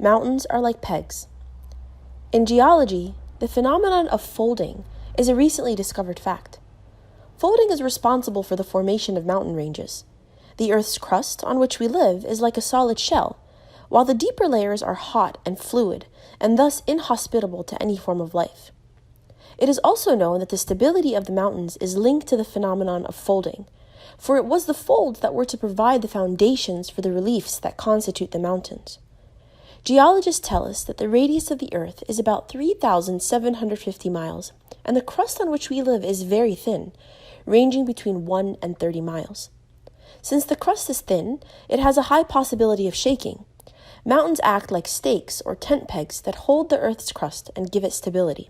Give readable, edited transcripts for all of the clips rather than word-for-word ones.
Mountains are like pegs. In geology, the phenomenon of folding is a recently discovered fact. Folding is responsible for the formation of mountain ranges. The Earth's crust, on which we live, is like a solid shell, while the deeper layers are hot and fluid, and thus inhospitable to any form of life. It is also known that the stability of the mountains is linked to the phenomenon of folding, for it was the folds that were to provide the foundations for the reliefs that constitute the mountains. Geologists tell us that the radius of the Earth is about 3,750 miles, and the crust on which we live is very thin, ranging between 1 and 30 miles. Since the crust is thin, it has a high possibility of shaking. Mountains act like stakes or tent pegs that hold the Earth's crust and give it stability.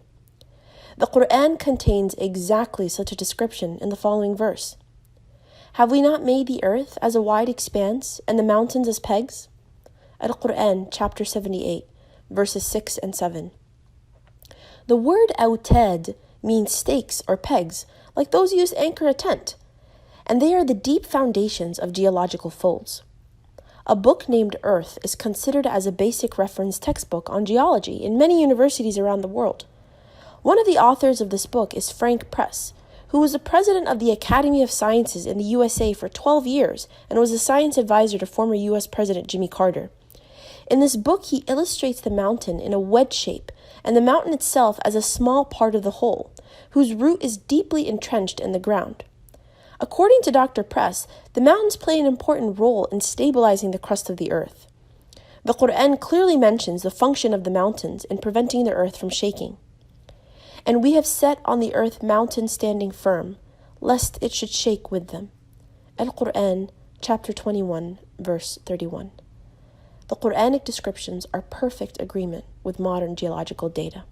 The Quran contains exactly such a description in the following verse. Have we not made the earth as a wide expanse and the mountains as pegs? Alquran chapter 78, verses 6 and 7. The word awtad means stakes or pegs, like those used to anchor a tent, and they are the deep foundations of geological folds. A book named Earth is considered as a basic reference textbook on geology in many universities around the world. One of the authors of this book is Frank Press, who was the president of the Academy of Sciences in the USA for 12 years and was a science advisor to former U.S. President Jimmy Carter. In this book, he illustrates the mountain in a wedge shape and the mountain itself as a small part of the whole, whose root is deeply entrenched in the ground. According to Dr. Press, the mountains play an important role in stabilizing the crust of the earth. The Quran clearly mentions the function of the mountains in preventing the earth from shaking. And we have set on the earth mountains standing firm, lest it should shake with them. Alquran chapter 21, verse 31. The Quranic descriptions are perfect agreement with modern geological data.